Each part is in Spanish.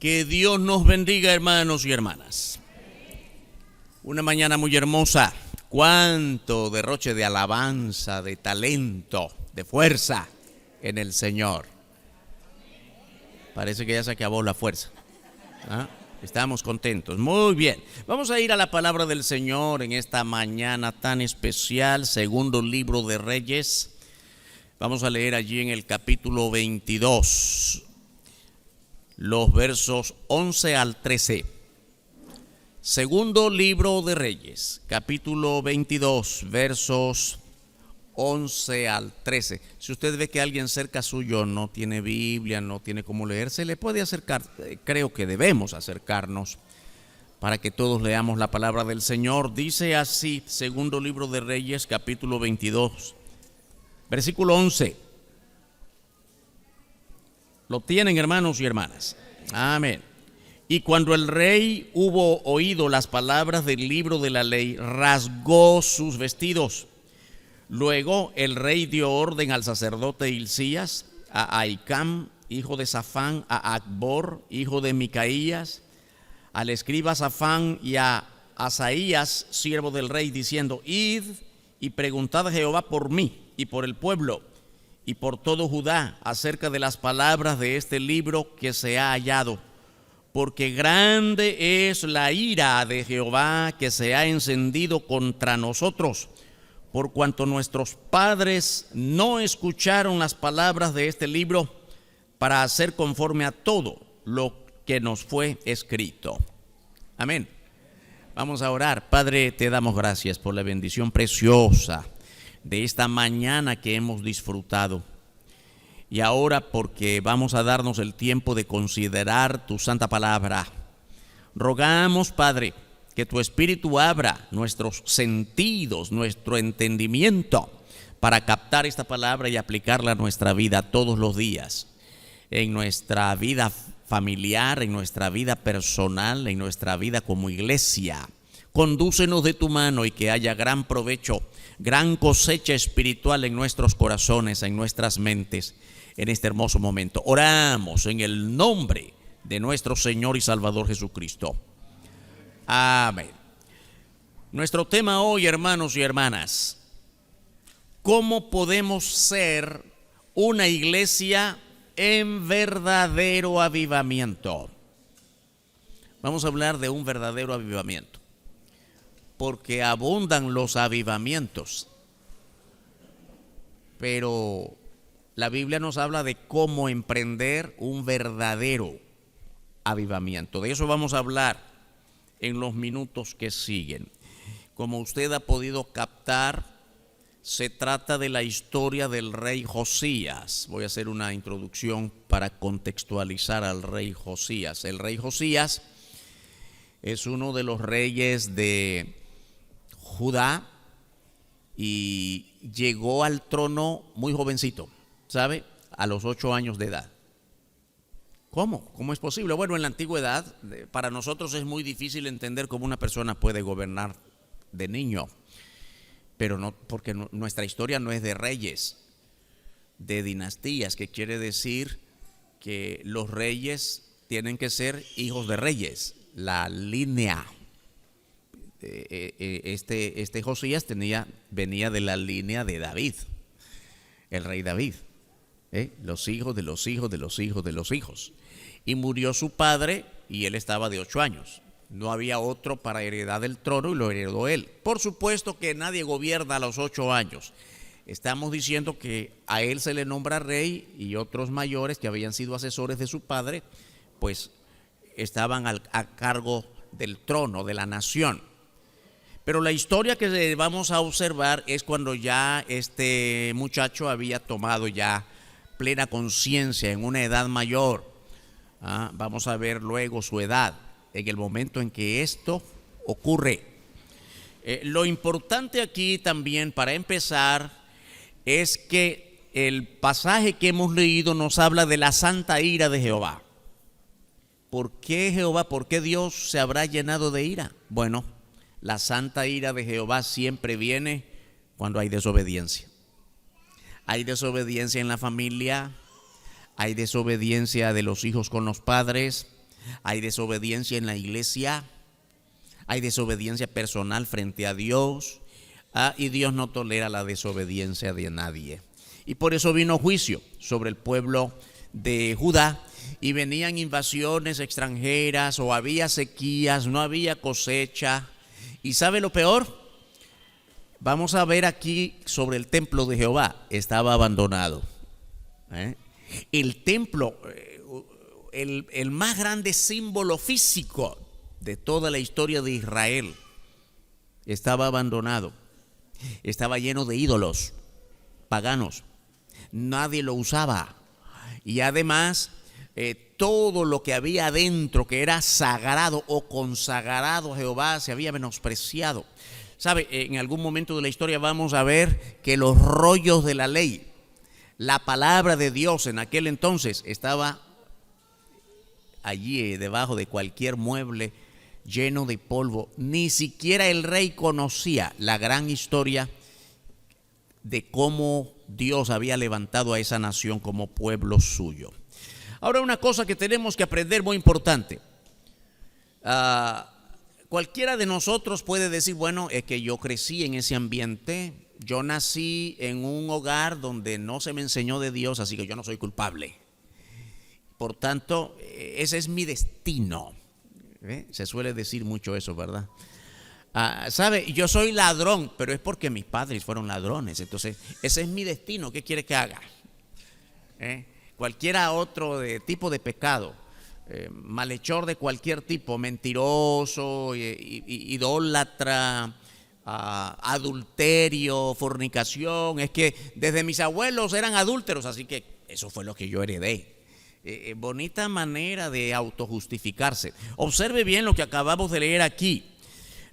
Que Dios nos bendiga, hermanos y hermanas. Una mañana muy hermosa. Cuánto derroche de alabanza, de talento, de fuerza en el Señor. Parece que ya se acabó la fuerza. Estamos contentos. Muy bien. Vamos a ir a la palabra del Señor en esta mañana tan especial. Segundo libro de Reyes. Vamos a leer allí en el capítulo 22. Los versos 11 al 13. Segundo libro de Reyes, capítulo 22, versos 11 al 13. Si usted ve que alguien cerca suyo no tiene Biblia, no tiene cómo leer, se le puede acercar. Creo que debemos acercarnos para que todos leamos la palabra del Señor. Dice así, segundo libro de Reyes, capítulo 22, versículo 11. Lo tienen, hermanos y hermanas. Amén. Y cuando el rey hubo oído las palabras del libro de la ley, rasgó sus vestidos. Luego el rey dio orden al sacerdote Hilcías, a Ahicam, hijo de Safán, a Acbor, hijo de Micaías, al escriba Safán y a Asaías, siervo del rey, diciendo: Id y preguntad a Jehová por mí y por el pueblo y por todo Judá acerca de las palabras de este libro que se ha hallado, porque grande es la ira de Jehová que se ha encendido contra nosotros, por cuanto nuestros padres no escucharon las palabras de este libro para hacer conforme a todo lo que nos fue escrito. Amén. Vamos a orar. Padre, te damos gracias por la bendición preciosa de esta mañana que hemos disfrutado. Y ahora, porque vamos a darnos el tiempo de considerar tu santa palabra, rogamos, Padre, que tu Espíritu abra nuestros sentidos, nuestro entendimiento, para captar esta palabra y aplicarla a nuestra vida todos los días, en nuestra vida familiar, en nuestra vida personal, en nuestra vida como iglesia. Condúcenos de tu mano y que haya gran provecho, gran cosecha espiritual en nuestros corazones, en nuestras mentes, en este hermoso momento. Oramos en el nombre de nuestro Señor y Salvador Jesucristo. Amén. Nuestro tema hoy, hermanos y hermanas: ¿cómo podemos ser una iglesia en verdadero avivamiento? Vamos a hablar de un verdadero avivamiento, porque abundan los avivamientos, pero la Biblia nos habla de cómo emprender un verdadero avivamiento. De eso vamos a hablar en los minutos que siguen. Como usted ha podido captar, se trata de la historia del rey Josías. Voy a hacer una introducción para contextualizar al rey Josías. El rey Josías es uno de los reyes de Judá y llegó al trono muy jovencito, ¿sabe? A los 8 años de edad. ¿Cómo? ¿Cómo es posible? Bueno, en la antigüedad, para nosotros es muy difícil entender cómo una persona puede gobernar de niño, pero no, porque nuestra historia no es de reyes, de dinastías, que quiere decir que los reyes tienen que ser hijos de reyes. La línea, este Josías venía de la línea de David, el rey David, los hijos de los hijos de los hijos de los hijos. Y murió su padre y él estaba de 8 años. No había otro para heredar el trono y lo heredó él. Por supuesto que nadie gobierna a los 8 años. Estamos diciendo que a él se le nombra rey y otros mayores que habían sido asesores de su padre, pues estaban a cargo del trono de la nación. Pero la historia que vamos a observar es cuando ya este muchacho había tomado ya plena conciencia en una edad mayor. Vamos a ver luego su edad en el momento en que esto ocurre. Lo importante aquí también, para empezar, es que el pasaje que hemos leído nos habla de la santa ira de Jehová. ¿Por qué Jehová, por qué Dios se habrá llenado de ira? Bueno, la santa ira de Jehová siempre viene cuando hay desobediencia. Hay desobediencia en la familia, hay desobediencia de los hijos con los padres, hay desobediencia en la iglesia, hay desobediencia personal frente a Dios, y Dios no tolera la desobediencia de nadie. Y por eso vino juicio sobre el pueblo de Judá, y venían invasiones extranjeras, o había sequías, no había cosecha. ¿Y sabe lo peor? Vamos a ver aquí sobre el templo de Jehová, estaba abandonado. El templo, el más grande símbolo físico de toda la historia de Israel, estaba abandonado, estaba lleno de ídolos paganos, nadie lo usaba, y además todo lo que había adentro que era sagrado o consagrado a Jehová se había menospreciado. ¿Sabe? En algún momento de la historia vamos a ver que los rollos de la ley, la palabra de Dios en aquel entonces, estaba allí debajo de cualquier mueble lleno de polvo. Ni siquiera el rey conocía la gran historia de cómo Dios había levantado a esa nación como pueblo suyo. Ahora, una cosa que tenemos que aprender muy importante. Cualquiera de nosotros puede decir, bueno, es que yo crecí en ese ambiente, yo nací en un hogar donde no se me enseñó de Dios, así que yo no soy culpable. Por tanto, ese es mi destino. Se suele decir mucho eso, ¿verdad? ¿Sabe? Yo soy ladrón, pero es porque mis padres fueron ladrones. Entonces, ese es mi destino. ¿Qué quiere que haga? Cualquiera otro tipo de pecado, malhechor de cualquier tipo, mentiroso, idólatra, adulterio, fornicación. Es que desde mis abuelos eran adúlteros, así que eso fue lo que yo heredé. Bonita manera de autojustificarse. Observe bien lo que acabamos de leer aquí.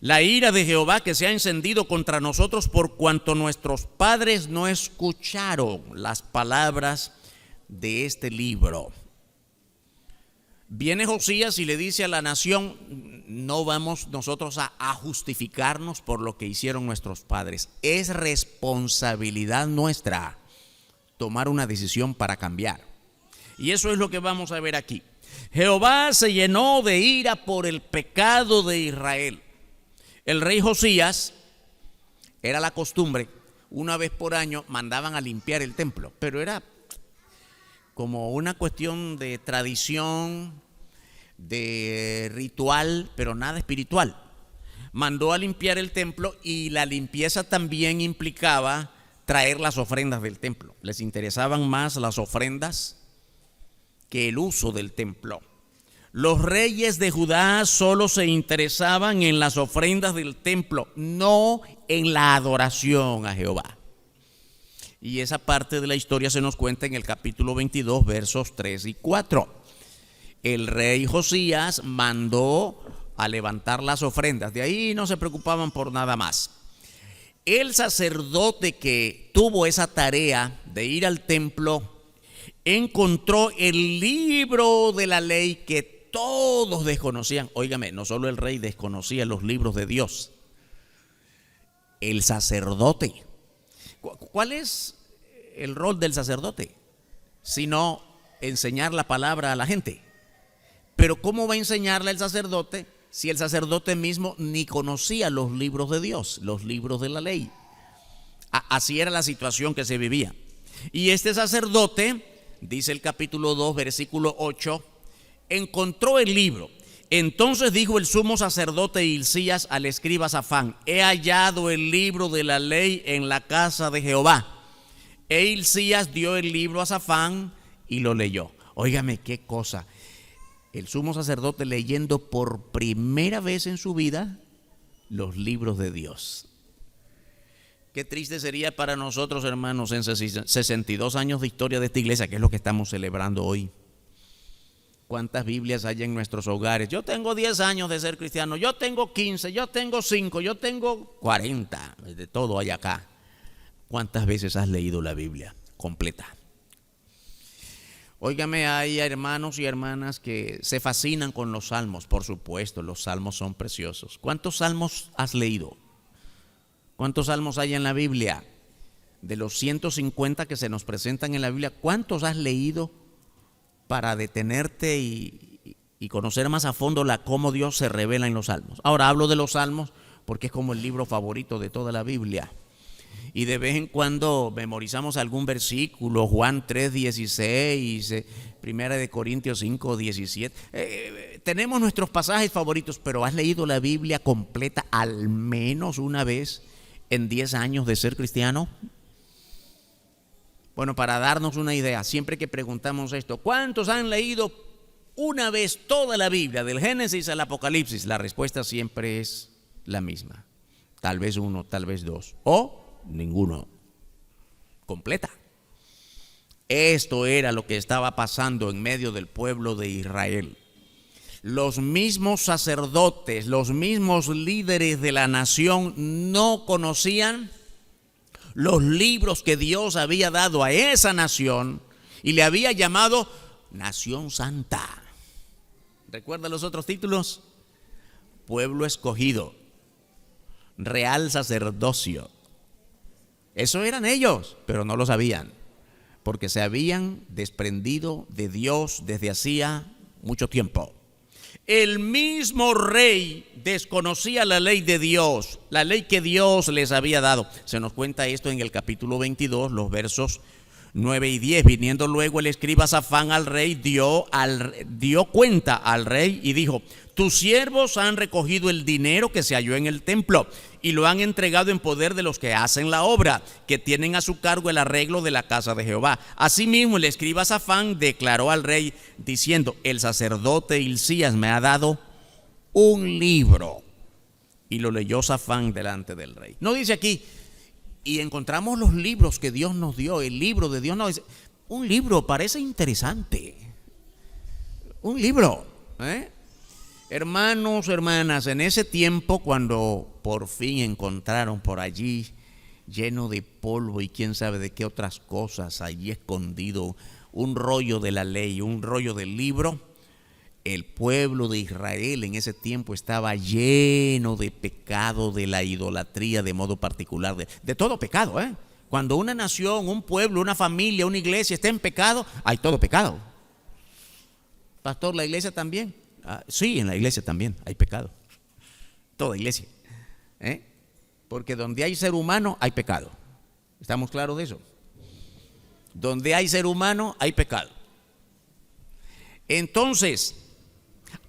La ira de Jehová que se ha encendido contra nosotros por cuanto nuestros padres no escucharon las palabras de este libro. Viene Josías y le dice a la nación, no vamos nosotros a justificarnos por lo que hicieron nuestros padres. Es responsabilidad nuestra tomar una decisión para cambiar. Y eso es lo que vamos a ver aquí. Jehová se llenó de ira por el pecado de Israel. El rey Josías, era la costumbre, una vez por año mandaban a limpiar el templo, pero era como una cuestión de tradición, de ritual, pero nada espiritual. Mandó a limpiar el templo y la limpieza también implicaba traer las ofrendas del templo. Les interesaban más las ofrendas que el uso del templo. Los reyes de Judá solo se interesaban en las ofrendas del templo, no en la adoración a Jehová. Y esa parte de la historia se nos cuenta en el capítulo 22, versos 3 y 4. El rey Josías mandó a levantar las ofrendas, de ahí no se preocupaban por nada más. El sacerdote que tuvo esa tarea de ir al templo encontró el libro de la ley que todos desconocían. Óigame, no solo el rey desconocía los libros de Dios, el sacerdote. ¿Cuál es el rol del sacerdote? Sino enseñar la palabra a la gente. Pero ¿cómo va a enseñarle el sacerdote si el sacerdote mismo ni conocía los libros de Dios, los libros de la ley? Así era la situación que se vivía. Y este sacerdote, dice el capítulo 2, versículo 8, encontró el libro. Entonces dijo el sumo sacerdote Hilcías al escriba Safán: he hallado el libro de la ley en la casa de Jehová. E Hilcías dio el libro a Safán y lo leyó. Óigame qué cosa. El sumo sacerdote leyendo por primera vez en su vida los libros de Dios. Qué triste sería para nosotros, hermanos, en 62 años de historia de esta iglesia, que es lo que estamos celebrando hoy. ¿Cuántas Biblias hay en nuestros hogares? Yo tengo 10 años de ser cristiano, yo tengo 15, yo tengo 5, yo tengo 40, de todo hay acá. ¿Cuántas veces has leído la Biblia completa? Óigame, hay hermanos y hermanas que se fascinan con los salmos. Por supuesto, los salmos son preciosos. ¿Cuántos salmos has leído? ¿Cuántos salmos hay en la Biblia? De los 150 que se nos presentan en la Biblia, ¿cuántos has leído para detenerte y y conocer más a fondo cómo Dios se revela en los salmos. Ahora hablo de los salmos porque es como el libro favorito de toda la Biblia. Y de vez en cuando memorizamos algún versículo, Juan 3:16, Primera de Corintios 5:17. Tenemos nuestros pasajes favoritos, pero ¿has leído la Biblia completa al menos una vez en 10 años de ser cristiano? Bueno, para darnos una idea, siempre que preguntamos esto, ¿cuántos han leído una vez toda la Biblia, del Génesis al Apocalipsis? La respuesta siempre es la misma. Tal vez uno, tal vez dos, o ninguno. Completa. Esto era lo que estaba pasando en medio del pueblo de Israel. Los mismos sacerdotes, los mismos líderes de la nación no conocían los libros que Dios había dado a esa nación y le había llamado Nación Santa. ¿Recuerda los otros títulos? Pueblo escogido, real sacerdocio. Eso eran ellos, pero no lo sabían, porque se habían desprendido de Dios desde hacía mucho tiempo. El mismo rey desconocía la ley de Dios, la ley que Dios les había dado. Se nos cuenta esto en el capítulo 22, los versos 9 y 10. Viniendo luego el escriba Safán al rey, dio cuenta al rey y dijo: tus siervos han recogido el dinero que se halló en el templo y lo han entregado en poder de los que hacen la obra, que tienen a su cargo el arreglo de la casa de Jehová. Asimismo el escriba Safán declaró al rey diciendo: el sacerdote Hilcías me ha dado un libro. Y lo leyó Safán delante del rey. No dice aquí, y encontramos los libros que Dios nos dio, el libro de Dios. No dice, un libro parece interesante. Un libro, Hermanos, hermanas, en ese tiempo cuando por fin encontraron por allí lleno de polvo y quién sabe de qué otras cosas allí escondido un rollo de la ley, un rollo del libro, el pueblo de Israel en ese tiempo estaba lleno de pecado, de la idolatría de modo particular, de todo pecado. Cuando una nación, un pueblo, una familia, una iglesia está en pecado, hay todo pecado. Pastor, ¿la iglesia también? Sí, en la iglesia también hay pecado. Toda iglesia. Porque donde hay ser humano hay pecado. ¿Estamos claros de eso? Donde hay ser humano hay pecado. Entonces,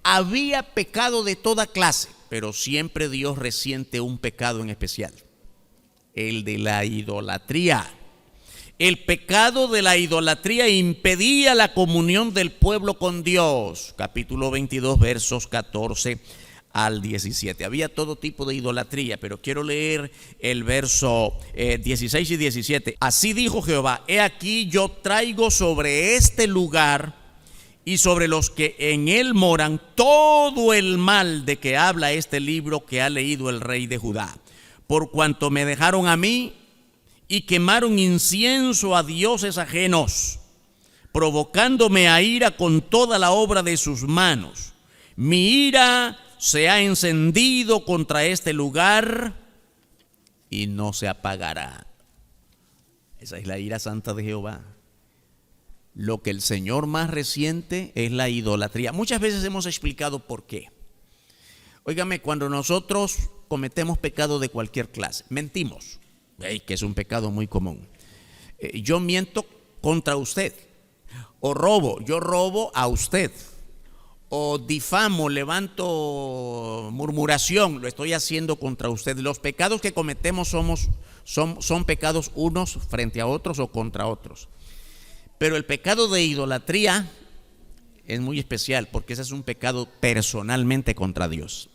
había pecado de toda clase, pero siempre Dios resiente un pecado en especial: el de la idolatría. El pecado de la idolatría impedía la comunión del pueblo con Dios. Capítulo 22, versos 14 al 17. Había todo tipo de idolatría, pero quiero leer el verso 16 y 17. Así dijo Jehová: he aquí yo traigo sobre este lugar y sobre los que en él moran todo el mal de que habla este libro que ha leído el rey de Judá, por cuanto me dejaron a mí y quemaron incienso a dioses ajenos, provocándome a ira con toda la obra de sus manos. Mi ira se ha encendido contra este lugar y no se apagará. Esa es la ira santa de Jehová. Lo que el Señor más resiente es la idolatría. Muchas veces hemos explicado por qué. Óigame, cuando nosotros cometemos pecado de cualquier clase, mentimos, que es un pecado muy común. Yo miento contra usted, o robo, yo robo a usted, o difamo, levanto murmuración, lo estoy haciendo contra usted. Los pecados que cometemos son pecados unos frente a otros o contra otros. Pero el pecado de idolatría es muy especial, porque ese es un pecado personalmente contra Dios.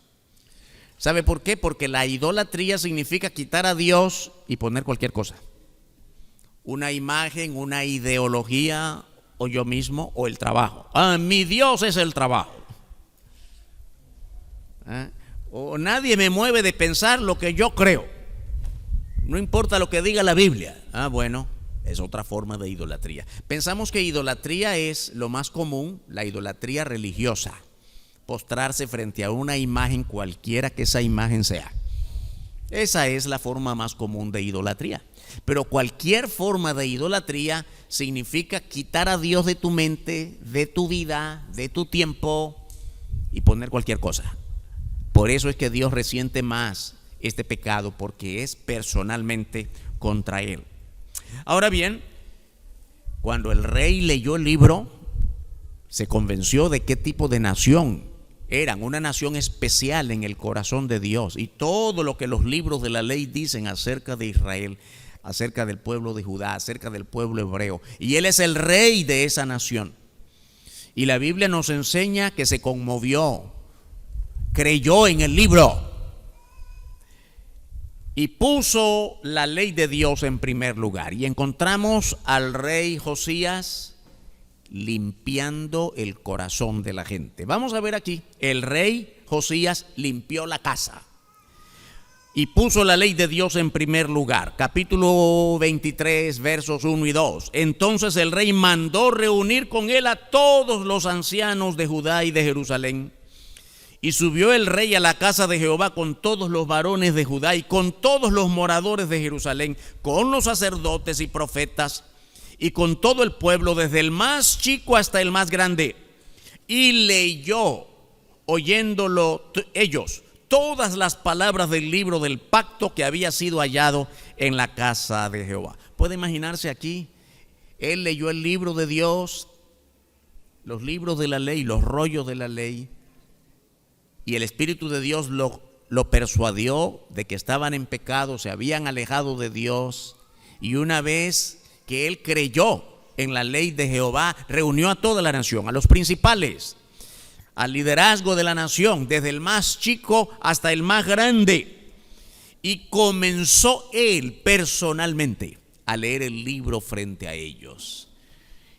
¿Sabe por qué? Porque la idolatría significa quitar a Dios y poner cualquier cosa. Una imagen, una ideología, o yo mismo, o el trabajo. Mi Dios es el trabajo. O nadie me mueve de pensar lo que yo creo. No importa lo que diga la Biblia. Bueno, es otra forma de idolatría. Pensamos que idolatría es lo más común, la idolatría religiosa. Postrarse frente a una imagen, cualquiera que esa imagen sea. Esa es la forma más común de idolatría. Pero cualquier forma de idolatría significa quitar a Dios de tu mente, de tu vida, de tu tiempo, y poner cualquier cosa. Por eso es que Dios resiente más este pecado, porque es personalmente contra él. Ahora bien, cuando el rey leyó el libro, se convenció de qué tipo de nación eran, una nación especial en el corazón de Dios, y todo lo que los libros de la ley dicen acerca de Israel, acerca del pueblo de Judá, acerca del pueblo hebreo, y él es el rey de esa nación. Y la Biblia nos enseña que se conmovió, creyó en el libro y puso la ley de Dios en primer lugar. Y encontramos al rey Josías limpiando el corazón de la gente. Vamos a ver aquí, el rey Josías limpió la casa y puso la ley de Dios en primer lugar. Capítulo 23, versos 1 y 2. Entonces el rey mandó reunir con él a todos los ancianos de Judá y de Jerusalén. Y subió el rey a la casa de Jehová con todos los varones de Judá y con todos los moradores de Jerusalén, con los sacerdotes y profetas y con todo el pueblo, desde el más chico hasta el más grande. Y leyó, oyéndolo ellos, todas las palabras del libro del pacto que había sido hallado en la casa de Jehová. ¿Puede imaginarse aquí? Él leyó el libro de Dios, los libros de la ley, los rollos de la ley, y el Espíritu de Dios lo persuadió de que estaban en pecado, se habían alejado de Dios, y una vez que él creyó en la ley de Jehová, reunió a toda la nación, a los principales, al liderazgo de la nación, desde el más chico hasta el más grande, y comenzó él personalmente a leer el libro frente a ellos.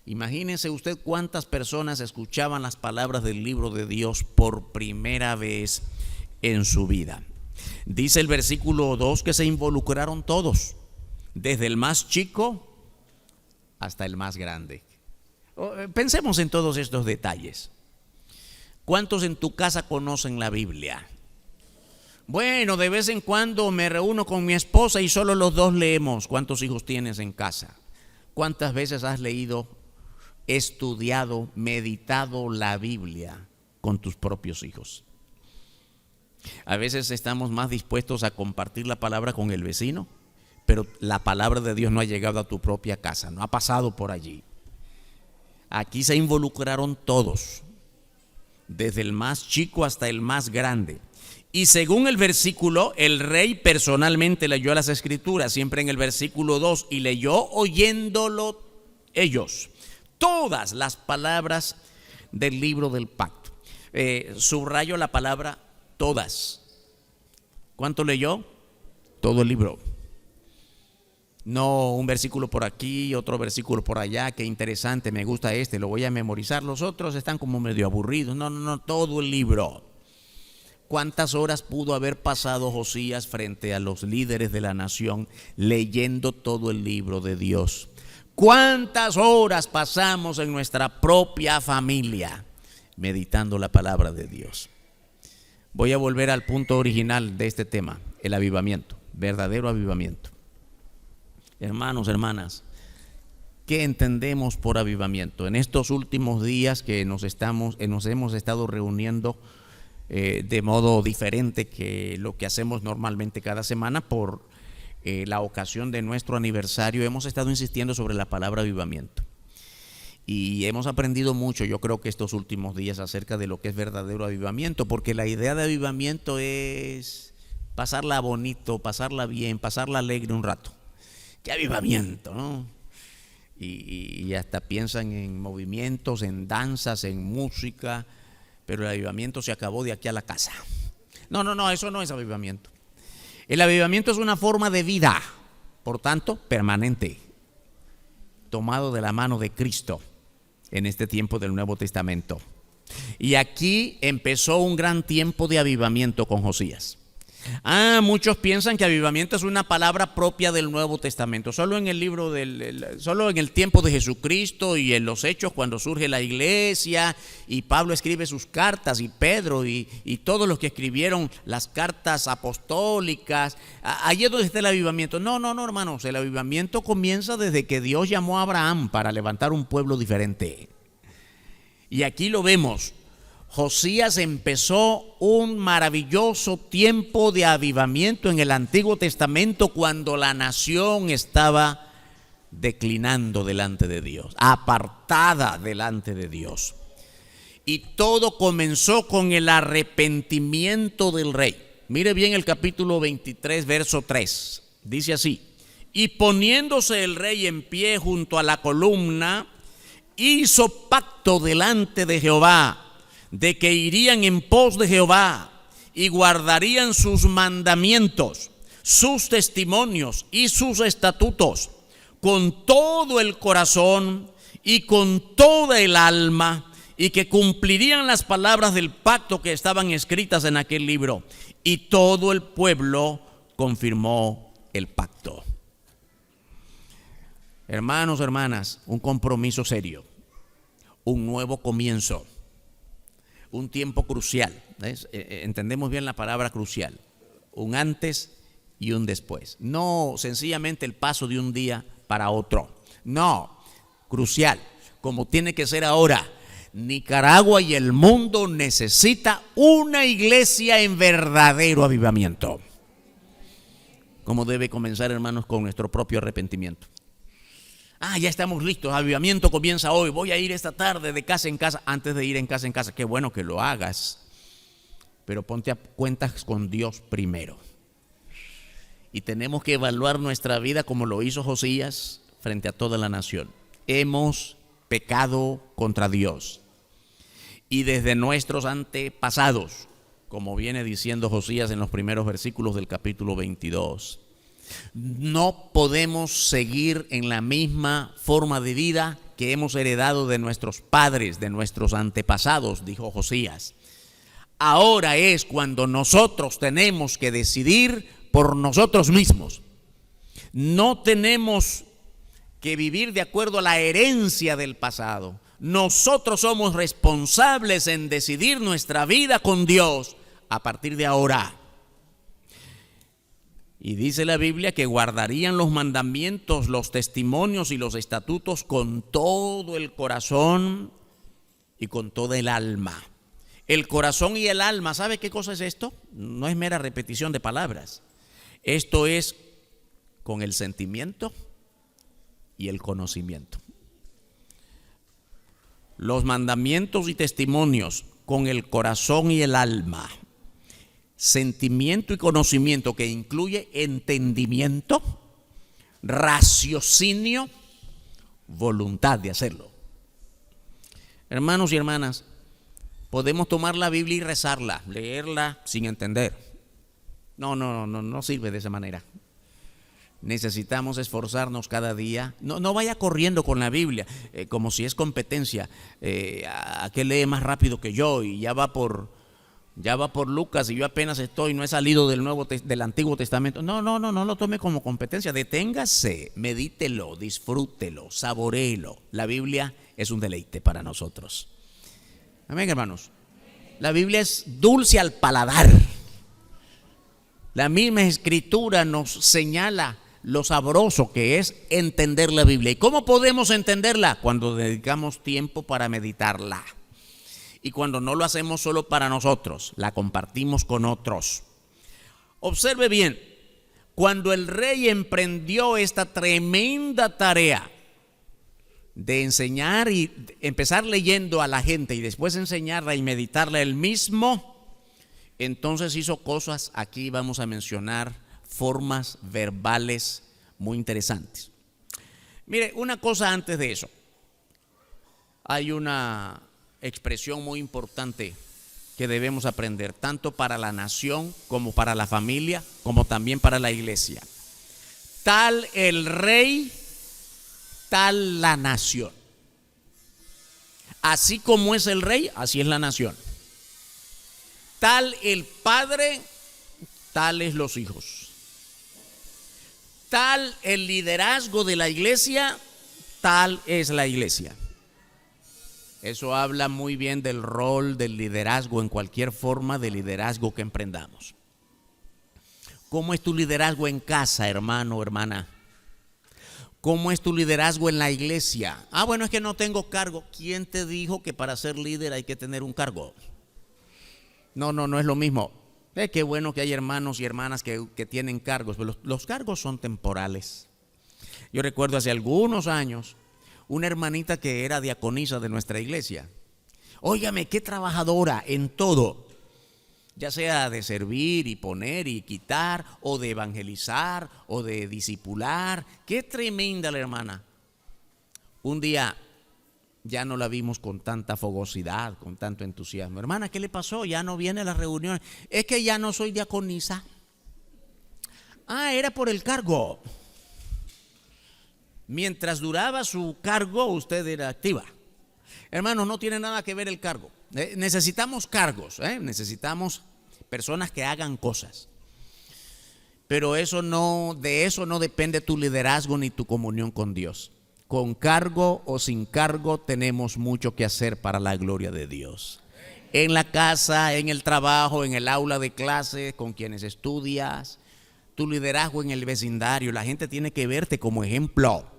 Imagínese usted cuántas personas escuchaban las palabras del libro de Dios por primera vez en su vida. Dice el versículo 2 que se involucraron todos, desde el más chico hasta el más grande. Pensemos en todos estos detalles. ¿Cuántos en tu casa conocen la Biblia? Bueno, de vez en cuando me reúno con mi esposa y solo los dos leemos. ¿Cuántos hijos tienes en casa? ¿Cuántas veces has leído, estudiado, meditado la Biblia con tus propios hijos? A veces estamos más dispuestos a compartir la palabra con el vecino, pero la palabra de Dios no ha llegado a tu propia casa, no ha pasado por allí. Aquí se involucraron todos, desde el más chico hasta el más grande. Y según el versículo, el rey personalmente leyó las escrituras, siempre en el versículo 2, y leyó oyéndolo ellos todas las palabras del libro del pacto. Subrayo la palabra todas. ¿Cuánto leyó? Todo el libro. No un versículo por aquí, otro versículo por allá, qué interesante, me gusta este, lo voy a memorizar. Los otros están como medio aburridos. No, todo el libro. ¿Cuántas horas pudo haber pasado Josías frente a los líderes de la nación leyendo todo el libro de Dios? ¿Cuántas horas pasamos en nuestra propia familia meditando la palabra de Dios? Voy a volver al punto original de este tema, el avivamiento, verdadero avivamiento. Hermanos, hermanas, ¿qué entendemos por avivamiento? En estos últimos días que nos hemos estado reuniendo de modo diferente que lo que hacemos normalmente cada semana por la ocasión de nuestro aniversario, hemos estado insistiendo sobre la palabra avivamiento y hemos aprendido mucho, yo creo que estos últimos días, acerca de lo que es verdadero avivamiento, porque la idea de avivamiento es pasarla bonito, pasarla bien, pasarla alegre un rato. ¡Qué avivamiento!, ¿no? Y hasta piensan en movimientos, en danzas, en música, pero el avivamiento se acabó de aquí a la casa. No, eso no es avivamiento. El avivamiento es una forma de vida, por tanto, permanente, tomado de la mano de Cristo en este tiempo del Nuevo Testamento. Y aquí empezó un gran tiempo de avivamiento con Josías. Muchos piensan que avivamiento es una palabra propia del Nuevo Testamento. Solo en el tiempo de Jesucristo y en los Hechos, cuando surge la iglesia y Pablo escribe sus cartas, y Pedro y todos los que escribieron las cartas apostólicas, allí es donde está el avivamiento. No, hermanos, el avivamiento comienza desde que Dios llamó a Abraham para levantar un pueblo diferente. Y aquí lo vemos. Josías empezó un maravilloso tiempo de avivamiento en el Antiguo Testamento cuando la nación estaba declinando delante de Dios, apartada delante de Dios. Y todo comenzó con el arrepentimiento del rey. Mire bien el capítulo 23, verso 3. Dice así: y poniéndose el rey en pie junto a la columna, hizo pacto delante de Jehová, de que irían en pos de Jehová y guardarían sus mandamientos, sus testimonios y sus estatutos con todo el corazón y con toda el alma, y que cumplirían las palabras del pacto que estaban escritas en aquel libro. Y todo el pueblo confirmó el pacto. Hermanos, hermanas, un compromiso serio, un nuevo comienzo, un tiempo crucial. Entendemos bien la palabra crucial, un antes y un después. No sencillamente el paso de un día para otro, no, crucial, como tiene que ser ahora. Nicaragua y el mundo necesita una iglesia en verdadero avivamiento. ¿Cómo debe comenzar, hermanos? Con nuestro propio arrepentimiento. Ya estamos listos, avivamiento comienza hoy, voy a ir esta tarde de casa en casa. Antes de ir en casa, qué bueno que lo hagas, pero ponte a cuentas con Dios primero. Y tenemos que evaluar nuestra vida como lo hizo Josías frente a toda la nación. Hemos pecado contra Dios, y desde nuestros antepasados, como viene diciendo Josías en los primeros versículos del capítulo 22. No podemos seguir en la misma forma de vida que hemos heredado de nuestros padres, de nuestros antepasados, dijo Josías. Ahora es cuando nosotros tenemos que decidir por nosotros mismos. No tenemos que vivir de acuerdo a la herencia del pasado. Nosotros somos responsables en decidir nuestra vida con Dios a partir de ahora. Y dice la Biblia que guardarían los mandamientos, los testimonios y los estatutos con todo el corazón y con toda el alma. El corazón y el alma, ¿sabe qué cosa es esto? No es mera repetición de palabras. Esto es con el sentimiento y el conocimiento. Los mandamientos y testimonios con el corazón y el alma. Sentimiento y conocimiento que incluye entendimiento, raciocinio, voluntad de hacerlo. Hermanos y hermanas, podemos tomar la Biblia y rezarla, leerla sin entender. No sirve de esa manera. Necesitamos esforzarnos cada día. No vaya corriendo con la Biblia como si es competencia. Aquel lee más rápido que yo y ya va por Lucas y yo apenas no he salido del Antiguo Testamento. No lo tome como competencia. Deténgase, medítelo, disfrútelo, saboréelo. La Biblia es un deleite para nosotros. Amén, hermanos. La Biblia es dulce al paladar. La misma Escritura nos señala lo sabroso que es entender la Biblia. ¿Y cómo podemos entenderla? Cuando dedicamos tiempo para meditarla. Y cuando no lo hacemos solo para nosotros, la compartimos con otros. Observe bien, cuando el rey emprendió esta tremenda tarea de enseñar y empezar leyendo a la gente y después enseñarla y meditarla él mismo, entonces hizo cosas, aquí vamos a mencionar formas verbales muy interesantes. Mire, una cosa antes de eso. Hay una expresión muy importante que debemos aprender, tanto para la nación como para la familia, como también para la iglesia. Tal el rey, tal la nación. Así como es el rey, así es la nación. Tal el padre, tales los hijos. Tal el liderazgo de la iglesia, tal es la iglesia. Eso habla muy bien del rol del liderazgo en cualquier forma de liderazgo que emprendamos. ¿Cómo es tu liderazgo en casa, hermano o hermana? ¿Cómo es tu liderazgo en la iglesia? Bueno, es que no tengo cargo. ¿Quién te dijo que para ser líder hay que tener un cargo? No es lo mismo. Qué bueno que hay hermanos y hermanas que tienen cargos, pero los cargos son temporales. Yo recuerdo hace algunos años una hermanita que era diaconisa de nuestra iglesia. Óigame, qué trabajadora en todo, ya sea de servir y poner y quitar, o de evangelizar, o de discipular. Qué tremenda la hermana. Un día ya no la vimos con tanta fogosidad, con tanto entusiasmo. Hermana, ¿qué le pasó? Ya no viene a las reuniones. Es que ya no soy diaconisa. Era por el cargo. Mientras duraba su cargo, usted era activa. Hermanos, no tiene nada que ver el cargo. Necesitamos cargos, necesitamos personas que hagan cosas. Pero de eso no depende tu liderazgo ni tu comunión con Dios. Con cargo o sin cargo tenemos mucho que hacer para la gloria de Dios. En la casa, en el trabajo, en el aula de clase, con quienes estudias, tu liderazgo en el vecindario. La gente tiene que verte como ejemplo.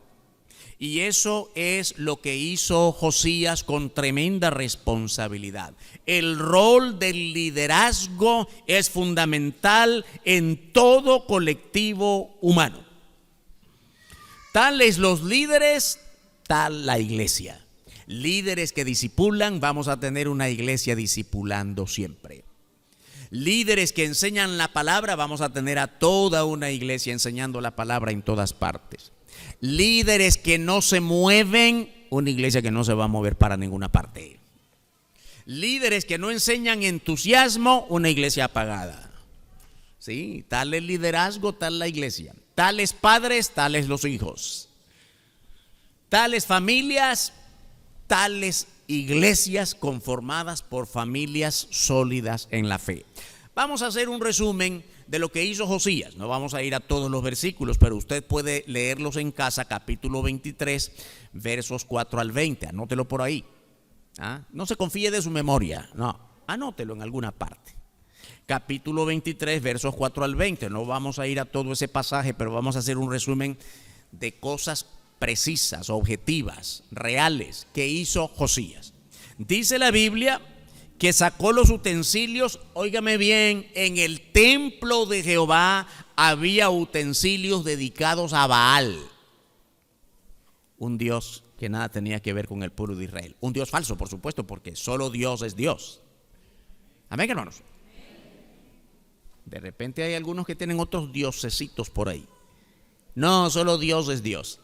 Y eso es lo que hizo Josías con tremenda responsabilidad. El rol del liderazgo es fundamental en todo colectivo humano. Tales los líderes, tal la iglesia. Líderes que discipulan, vamos a tener una iglesia discipulando siempre. Líderes que enseñan la palabra, vamos a tener a toda una iglesia enseñando la palabra en todas partes. Líderes que no se mueven, una iglesia que no se va a mover para ninguna parte. Líderes que no enseñan entusiasmo, una iglesia apagada. Sí, tal el liderazgo, tal la iglesia. Tales padres, tales los hijos. Tales familias, tales iglesias conformadas por familias sólidas en la fe. Vamos a hacer un resumen de lo que hizo Josías. No vamos a ir a todos los versículos, pero usted puede leerlos en casa, capítulo 23, versos 4 al 20. Anótelo por ahí. No se confíe de su memoria, no, anótelo en alguna parte. Capítulo 23, versos 4 al 20. No vamos a ir a todo ese pasaje, pero vamos a hacer un resumen de cosas precisas, objetivas, reales que hizo Josías. Dice la Biblia que sacó los utensilios, óigame bien, en el templo de Jehová había utensilios dedicados a Baal, un dios que nada tenía que ver con el pueblo de Israel. Un dios falso, por supuesto, porque solo Dios es Dios. Amén, hermanos. De repente hay algunos que tienen otros diosesitos por ahí. No, solo Dios es Dios.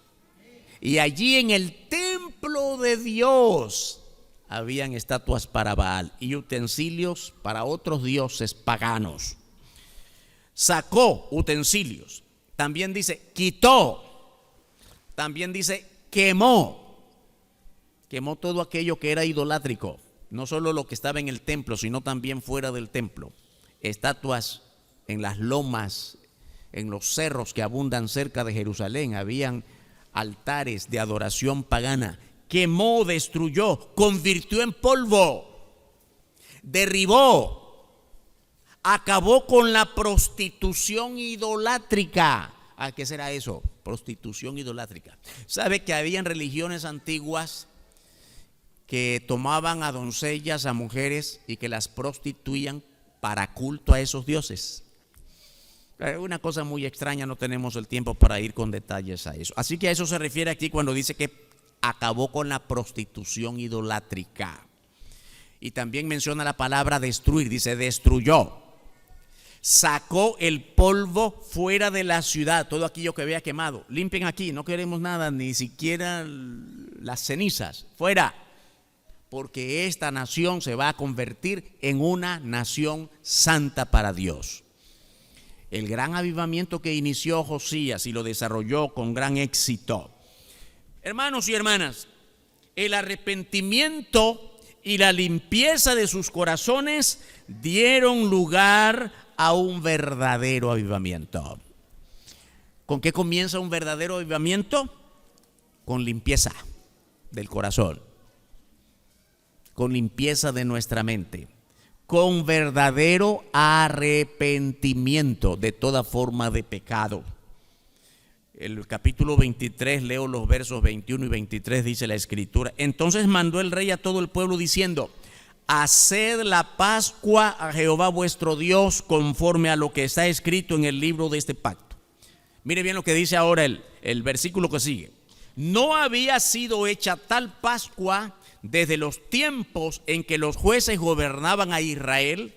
Y allí en el templo de Dios habían estatuas para Baal y utensilios para otros dioses paganos. Sacó utensilios. También dice quitó. También dice quemó. Quemó todo aquello que era idolátrico. No solo lo que estaba en el templo, sino también fuera del templo. Estatuas en las lomas, en los cerros que abundan cerca de Jerusalén. Habían altares de adoración pagana. Quemó, destruyó, convirtió en polvo, derribó, acabó con la prostitución idolátrica. ¿Qué será eso? Prostitución idolátrica. ¿Sabe que habían religiones antiguas que tomaban a doncellas, a mujeres, y que las prostituían para culto a esos dioses? Una cosa muy extraña, no tenemos el tiempo para ir con detalles a eso. Así que a eso se refiere aquí cuando dice que acabó con la prostitución idolátrica. Y también menciona la palabra destruir, dice destruyó. Sacó el polvo fuera de la ciudad, todo aquello que había quemado. Limpien aquí, no queremos nada, ni siquiera las cenizas, fuera. Porque esta nación se va a convertir en una nación santa para Dios. El gran avivamiento que inició Josías y lo desarrolló con gran éxito. Hermanos y hermanas, el arrepentimiento y la limpieza de sus corazones dieron lugar a un verdadero avivamiento. ¿Con qué comienza un verdadero avivamiento? Con limpieza del corazón, con limpieza de nuestra mente, con verdadero arrepentimiento de toda forma de pecado. El capítulo 23, leo los versos 21 y 23, dice la escritura: entonces mandó el rey a todo el pueblo diciendo: haced la Pascua a Jehová vuestro Dios conforme a lo que está escrito en el libro de este pacto. Mire bien lo que dice ahora el versículo que sigue. No había sido hecha tal Pascua desde los tiempos en que los jueces gobernaban a Israel,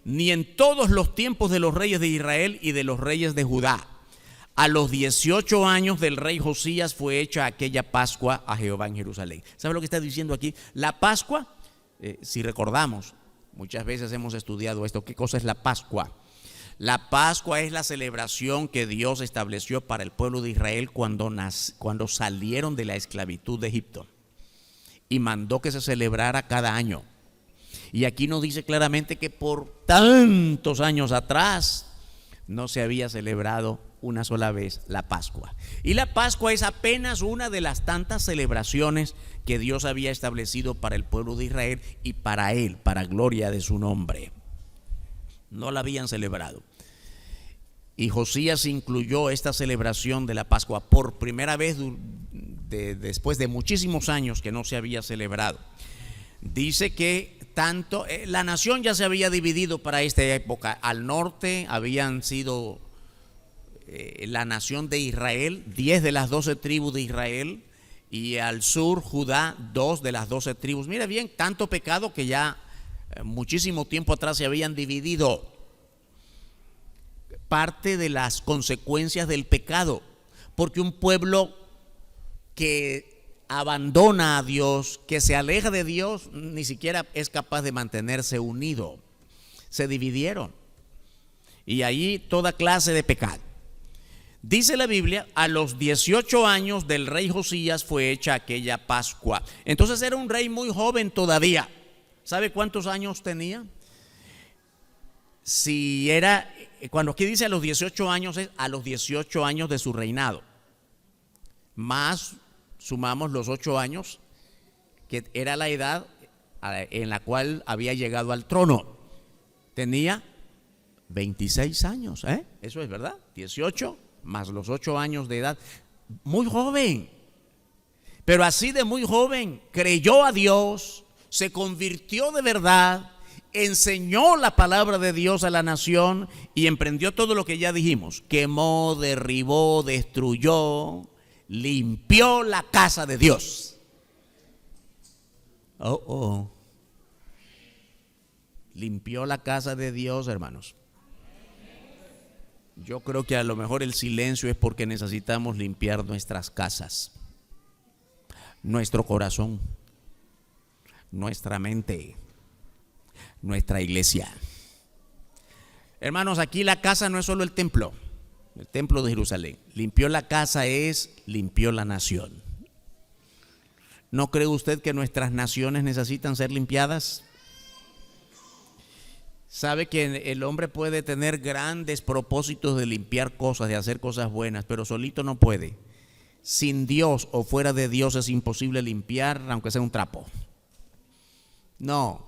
ni en todos los tiempos de los reyes de Israel y de los reyes de Judá. A los 18 años del rey Josías fue hecha aquella Pascua a Jehová en Jerusalén. ¿Sabe lo que está diciendo aquí? La Pascua, si recordamos, muchas veces hemos estudiado esto. ¿Qué cosa es la Pascua? La Pascua es la celebración que Dios estableció para el pueblo de Israel cuando salieron de la esclavitud de Egipto, y mandó que se celebrara cada año. Y aquí nos dice claramente que por tantos años atrás no se había celebrado una sola vez la Pascua. Y la Pascua es apenas una de las tantas celebraciones que Dios había establecido para el pueblo de Israel y para él, para gloria de su nombre. No la habían celebrado. Y Josías incluyó esta celebración de la Pascua por primera vez después de muchísimos años que no se había celebrado. Dice que la nación ya se había dividido para esta época. Al norte habían sido la nación de Israel, 10 de las 12 tribus de Israel, y al sur Judá, 2 de las 12 tribus. Mira bien, tanto pecado que ya muchísimo tiempo atrás se habían dividido. Parte de las consecuencias del pecado, porque un pueblo que abandona a Dios, que se aleja de Dios, ni siquiera es capaz de mantenerse unido. Se dividieron, y allí toda clase de pecado. Dice la Biblia, a los 18 años del rey Josías fue hecha aquella Pascua. Entonces era un rey muy joven todavía. ¿Sabe cuántos años tenía? Si era, cuando aquí dice a los 18 años, es a los 18 años de su reinado. Más sumamos los 8 años, que era la edad en la cual había llegado al trono. Tenía 26 años, eso es verdad, 18 más los 8 años de edad. Muy joven, pero así de muy joven creyó a Dios, se convirtió de verdad, enseñó la palabra de Dios a la nación y emprendió todo lo que ya dijimos: quemó, derribó, destruyó, limpió la casa de Dios. Limpió la casa de Dios, hermanos. Yo creo que a lo mejor el silencio es porque necesitamos limpiar nuestras casas, nuestro corazón, nuestra mente, nuestra iglesia. Hermanos, aquí la casa no es solo el templo de Jerusalén. Limpió la casa limpió la nación. ¿No cree usted que nuestras naciones necesitan ser limpiadas? Sabe que el hombre puede tener grandes propósitos de limpiar cosas, de hacer cosas buenas, pero solito no puede. Sin Dios o fuera de Dios es imposible limpiar, aunque sea un trapo. No,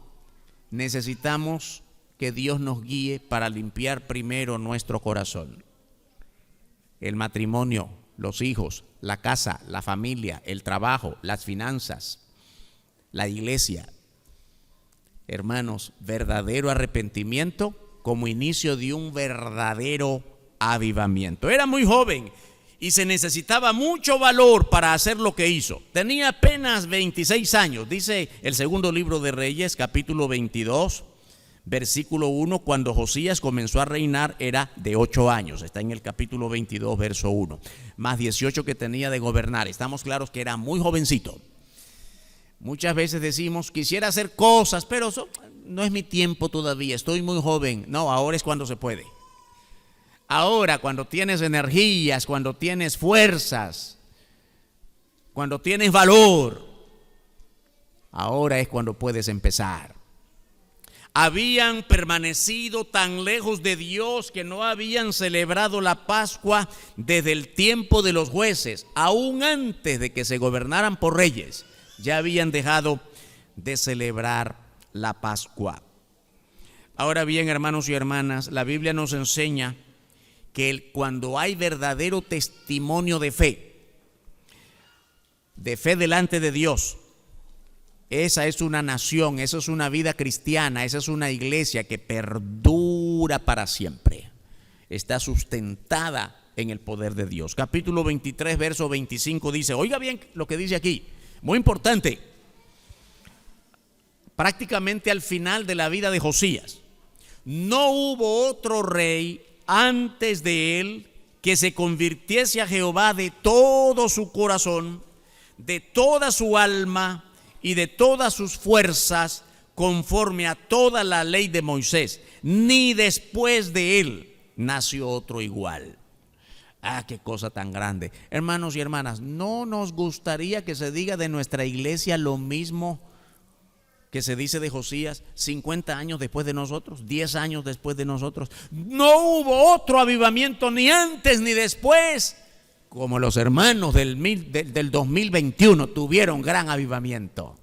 necesitamos que Dios nos guíe para limpiar primero nuestro corazón. El matrimonio, los hijos, la casa, la familia, el trabajo, las finanzas, la iglesia. Hermanos, verdadero arrepentimiento como inicio de un verdadero avivamiento. Era muy joven y se necesitaba mucho valor para hacer lo que hizo. Tenía apenas 26 años. Dice el segundo libro de Reyes, capítulo 22, versículo 1, cuando Josías comenzó a reinar era de 8 años. Está en el capítulo 22, verso 1. Más 18 que tenía de gobernar. Estamos claros que era muy jovencito. Muchas veces decimos, quisiera hacer cosas, pero no es mi tiempo todavía, estoy muy joven. No, ahora es cuando se puede. Ahora, cuando tienes energías, cuando tienes fuerzas, cuando tienes valor, ahora es cuando puedes empezar. Habían permanecido tan lejos de Dios que no habían celebrado la Pascua desde el tiempo de los jueces, aún antes de que se gobernaran por reyes. Ya habían dejado de celebrar la Pascua. Ahora bien, hermanos y hermanas, la Biblia nos enseña que cuando hay verdadero testimonio de fe delante de Dios, Esa es una nación, esa es una vida cristiana, esa es una iglesia que perdura para siempre. Está sustentada en el poder de Dios. Capítulo 23, verso 25 dice, oiga bien lo que dice aquí, muy importante. Prácticamente al final de la vida de Josías, no hubo otro rey antes de él que se convirtiese a Jehová de todo su corazón, de toda su alma y de todas sus fuerzas, conforme a toda la ley de Moisés, ni después de él nació otro igual. Ah, qué cosa tan grande. Hermanos y hermanas, ¿no nos gustaría que se diga de nuestra iglesia lo mismo que se dice de Josías 50 años después de nosotros, 10 años después de nosotros? No hubo otro avivamiento ni antes ni después, como los hermanos del 2021 tuvieron gran avivamiento.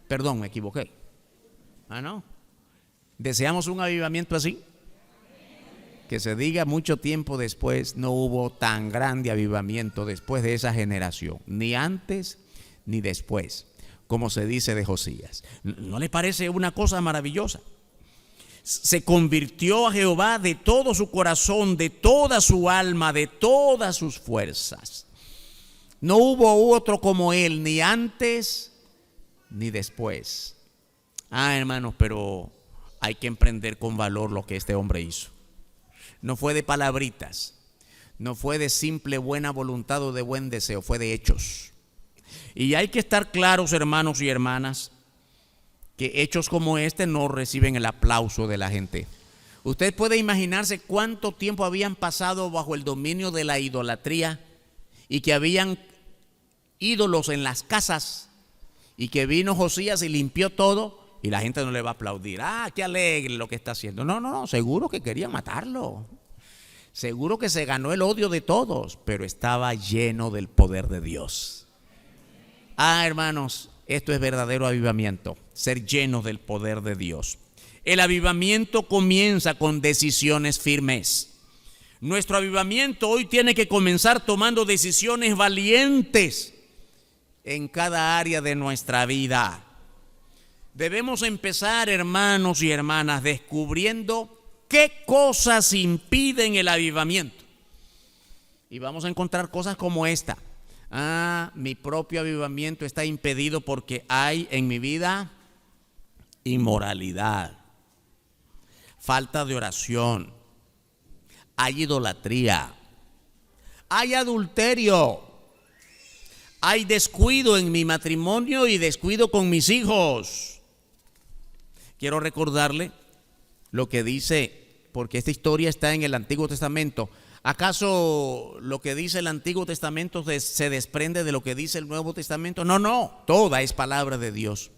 Perdón, me equivoqué. ¿No? ¿Deseamos un avivamiento así? Que se diga mucho tiempo después, no hubo tan grande avivamiento después de esa generación, ni antes ni después, como se dice de Josías. ¿No le parece una cosa maravillosa? Se convirtió a Jehová de todo su corazón, de toda su alma, de todas sus fuerzas. No hubo otro como él, ni antes ni después. Hermanos, pero hay que emprender con valor lo que este hombre hizo. No fue de palabritas, no fue de simple buena voluntad o de buen deseo, fue de hechos. Y hay que estar claros, hermanos y hermanas, que hechos como este no reciben el aplauso de la gente. Usted puede imaginarse cuánto tiempo habían pasado bajo el dominio de la idolatría y que habían ídolos en las casas y que vino Josías y limpió todo. Y la gente no le va a aplaudir. Qué alegre lo que está haciendo. No, seguro que querían matarlo. Seguro que se ganó el odio de todos, pero estaba lleno del poder de Dios. Hermanos, esto es verdadero avivamiento, ser llenos del poder de Dios. El avivamiento comienza con decisiones firmes. Nuestro avivamiento hoy tiene que comenzar tomando decisiones valientes en cada área de nuestra vida. Debemos empezar, hermanos y hermanas, descubriendo qué cosas impiden el avivamiento. Y vamos a encontrar cosas como esta. Mi propio avivamiento está impedido porque hay en mi vida inmoralidad, falta de oración, hay idolatría, hay adulterio, hay descuido en mi matrimonio y descuido con mis hijos. Quiero recordarle lo que dice, porque esta historia está en el Antiguo Testamento. ¿Acaso lo que dice el Antiguo Testamento se desprende de lo que dice el Nuevo Testamento? No, toda es palabra de Dios.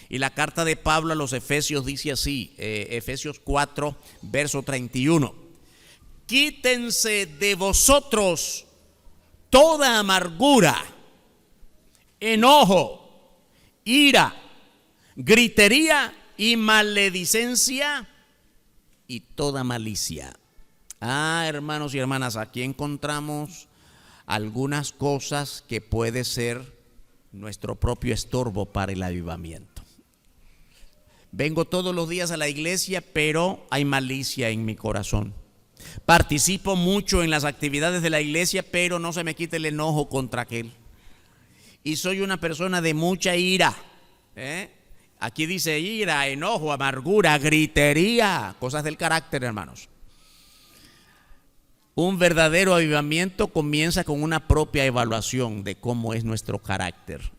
Y la carta de Pablo a los Efesios dice así, Efesios 4, verso 31. Quítense de vosotros toda amargura, enojo, ira, gritería y maledicencia y toda malicia. Hermanos y hermanas, aquí encontramos algunas cosas que puede ser nuestro propio estorbo para el avivamiento. Vengo todos los días a la iglesia, pero hay malicia en mi corazón. Participo mucho en las actividades de la iglesia, pero no se me quita el enojo contra aquel. Y soy una persona de mucha ira. Aquí dice ira, enojo, amargura, gritería, cosas del carácter, hermanos. Un verdadero avivamiento comienza con una propia evaluación de cómo es nuestro carácter,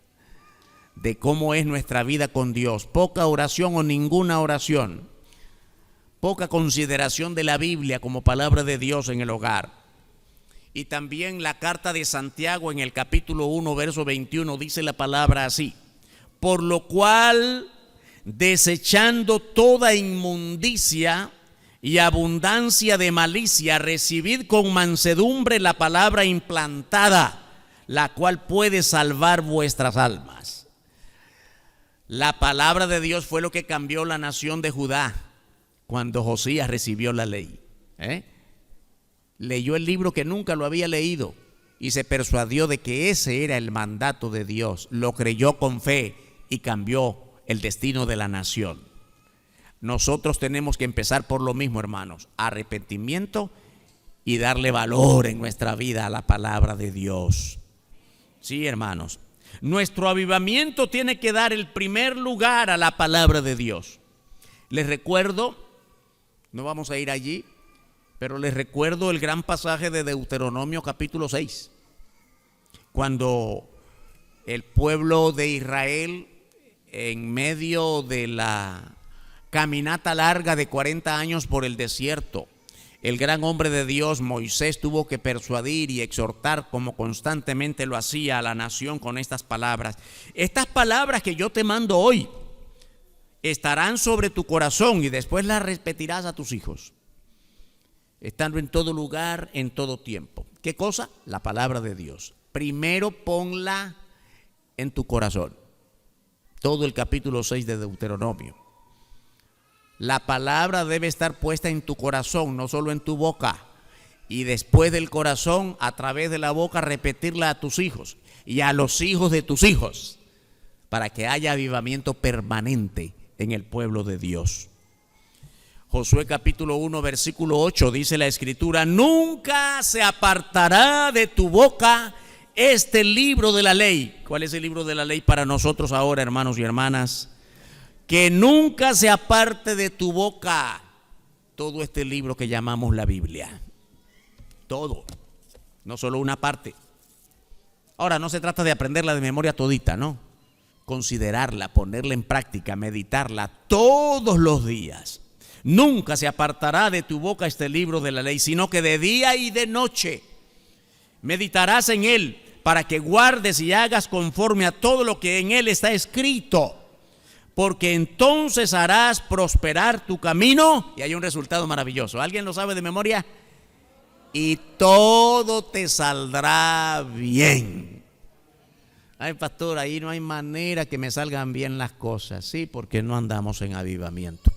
de cómo es nuestra vida con Dios. Poca oración o ninguna oración, poca consideración de la Biblia como palabra de Dios en el hogar. Y también la carta de Santiago en el capítulo 1, verso 21 dice la palabra así: por lo cual, desechando toda inmundicia y abundancia de malicia, recibid con mansedumbre la palabra implantada, la cual puede salvar vuestras almas. La palabra de Dios fue lo que cambió la nación de Judá cuando Josías recibió la ley. Leyó el libro que nunca lo había leído. y se persuadió de que ese era el mandato de Dios. Lo creyó con fe y cambió el destino de la nación. Nosotros tenemos que empezar por lo mismo, hermanos: arrepentimiento y darle valor en nuestra vida a la palabra de Dios. Sí, hermanos, nuestro avivamiento tiene que dar el primer lugar a la palabra de Dios. Les recuerdo, no vamos a ir allí, pero les recuerdo el gran pasaje de Deuteronomio capítulo 6, cuando el pueblo de Israel, en medio de la caminata larga de 40 años por el desierto, el gran hombre de Dios, Moisés, tuvo que persuadir y exhortar, como constantemente lo hacía, a la nación con estas palabras. Estas palabras que yo te mando hoy estarán sobre tu corazón y después las repetirás a tus hijos, estando en todo lugar, en todo tiempo. ¿Qué cosa? La palabra de Dios. Primero ponla en tu corazón. Todo el capítulo 6 de Deuteronomio. La palabra debe estar puesta en tu corazón, no solo en tu boca. Y después del corazón, a través de la boca, repetirla a tus hijos y a los hijos de tus hijos, para que haya avivamiento permanente en el pueblo de Dios. Josué capítulo 1 versículo 8 dice la escritura: nunca se apartará de tu boca este libro de la ley. ¿Cuál es el libro de la ley para nosotros ahora, hermanos y hermanas? Que nunca se aparte de tu boca todo este libro que llamamos la Biblia. Todo, no solo una parte. Ahora, no se trata de aprenderla de memoria todita, no. Considerarla, ponerla en práctica, meditarla todos los días. Nunca se apartará de tu boca este libro de la ley, sino que de día y de noche meditarás en él, para que guardes y hagas conforme a todo lo que en él está escrito, porque entonces harás prosperar tu camino y hay un resultado maravilloso. ¿Alguien lo sabe de memoria? Y todo te saldrá bien. Ay, pastor, ahí no hay manera que me salgan bien las cosas. Sí, porque no andamos en avivamiento.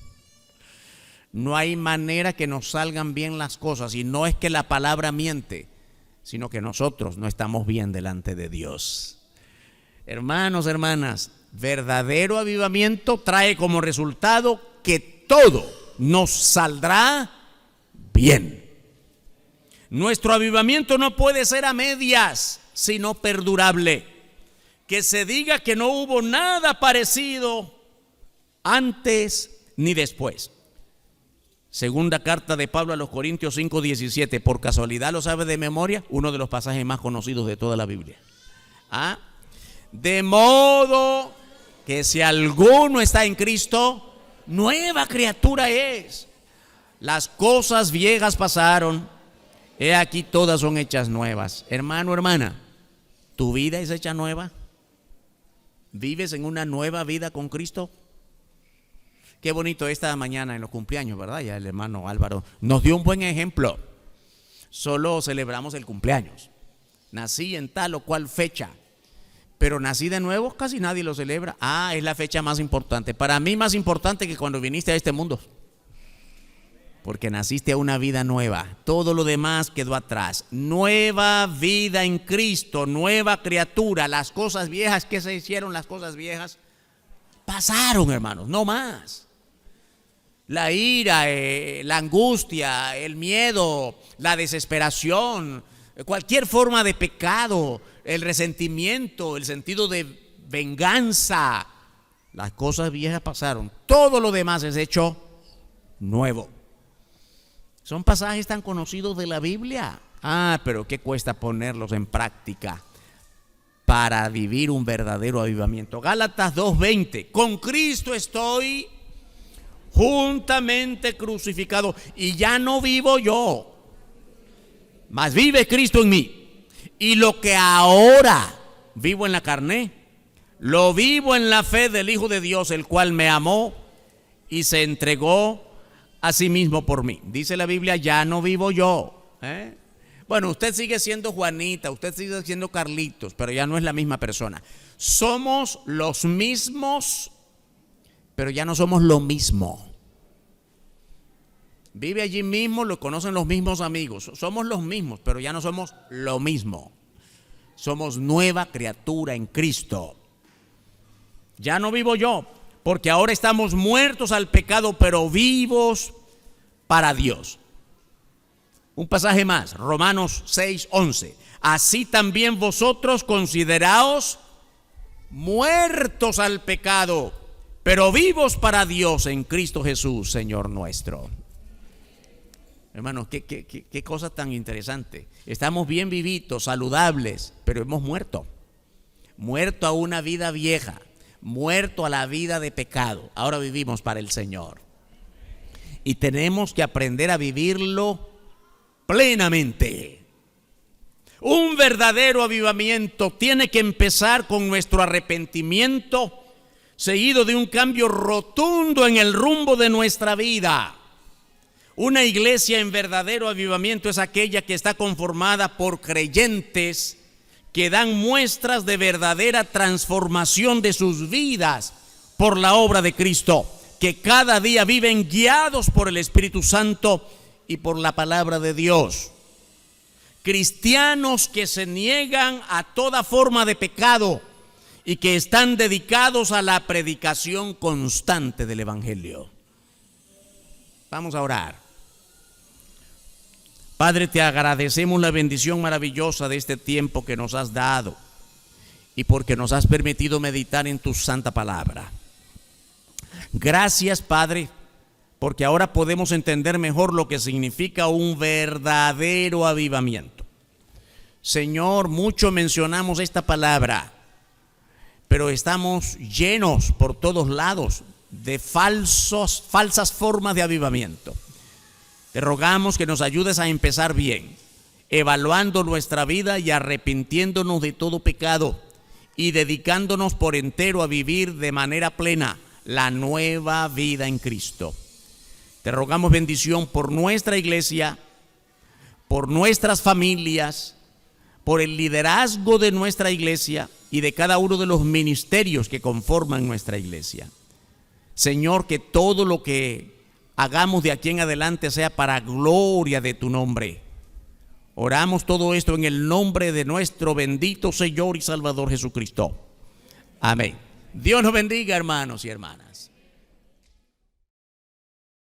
No hay manera que nos salgan bien las cosas, y no es que la palabra miente, sino que nosotros no estamos bien delante de Dios. Hermanos, hermanas, verdadero avivamiento trae como resultado que todo nos saldrá bien. Nuestro avivamiento no puede ser a medias, sino perdurable. Que se diga que no hubo nada parecido antes ni después. Segunda carta de Pablo a los Corintios 5:17. Por casualidad lo sabe de memoria, uno de los pasajes más conocidos de toda la Biblia. De modo que si alguno está en Cristo, nueva criatura es. Las cosas viejas pasaron, he aquí todas son hechas nuevas. Hermano, hermana, ¿tu vida es hecha nueva? ¿Vives en una nueva vida con Cristo? Qué bonito esta mañana en los cumpleaños, ¿verdad? Ya el hermano Álvaro nos dio un buen ejemplo. Solo celebramos el cumpleaños. Nací en tal o cual fecha, pero nací de nuevo, casi nadie lo celebra. Es la fecha más importante. Para mí más importante que cuando viniste a este mundo, porque naciste a una vida nueva. Todo lo demás quedó atrás. Nueva vida en Cristo, nueva criatura. Las cosas viejas, ¿qué se hicieron? Las cosas viejas pasaron, hermanos, no más. La ira, la angustia, el miedo, la desesperación, cualquier forma de pecado, el resentimiento, el sentido de venganza, las cosas viejas pasaron. Todo lo demás es hecho nuevo. Son pasajes tan conocidos de la Biblia. Pero ¿qué cuesta ponerlos en práctica para vivir un verdadero avivamiento? Gálatas 2:20. Con Cristo estoy juntamente crucificado, y ya no vivo yo, mas vive Cristo en mí. Y lo que ahora vivo en la carne, lo vivo en la fe del Hijo de Dios, el cual me amó y se entregó a sí mismo por mí. Dice la Biblia, ya no vivo yo. Bueno, usted sigue siendo Juanita, usted sigue siendo Carlitos, pero ya no es la misma persona. Somos los mismos, pero ya no somos lo mismo. Vive allí mismo, lo conocen los mismos amigos. Somos los mismos, pero ya no somos lo mismo. Somos nueva criatura en Cristo. Ya no vivo yo, porque ahora estamos muertos al pecado, pero vivos para Dios. Un pasaje más, Romanos 6:11. Así también vosotros consideraos muertos al pecado, pero vivos para Dios en Cristo Jesús, Señor nuestro. Hermanos, qué cosa tan interesante. Estamos bien vivitos, saludables, pero hemos muerto. Muerto a una vida vieja, muerto a la vida de pecado. Ahora vivimos para el Señor. Y tenemos que aprender a vivirlo plenamente. Un verdadero avivamiento tiene que empezar con nuestro arrepentimiento, seguido de un cambio rotundo en el rumbo de nuestra vida. Una iglesia en verdadero avivamiento es aquella que está conformada por creyentes que dan muestras de verdadera transformación de sus vidas por la obra de Cristo, que cada día viven guiados por el Espíritu Santo y por la palabra de Dios. Cristianos que se niegan a toda forma de pecado y que están dedicados a la predicación constante del Evangelio. Vamos a orar. Padre, te agradecemos la bendición maravillosa de este tiempo que nos has dado y porque nos has permitido meditar en tu santa palabra. Gracias, Padre, porque ahora podemos entender mejor lo que significa un verdadero avivamiento. Señor, mucho mencionamos esta palabra, pero estamos llenos por todos lados de falsas formas de avivamiento. Te rogamos que nos ayudes a empezar bien, evaluando nuestra vida y arrepintiéndonos de todo pecado y dedicándonos por entero a vivir de manera plena la nueva vida en Cristo. Te rogamos bendición por nuestra iglesia, por nuestras familias, por el liderazgo de nuestra iglesia y de cada uno de los ministerios que conforman nuestra iglesia. Señor, que todo lo que hagamos de aquí en adelante sea para gloria de tu nombre. Oramos todo esto en el nombre de nuestro bendito Señor y Salvador Jesucristo. Amén. Dios nos bendiga, hermanos y hermanas.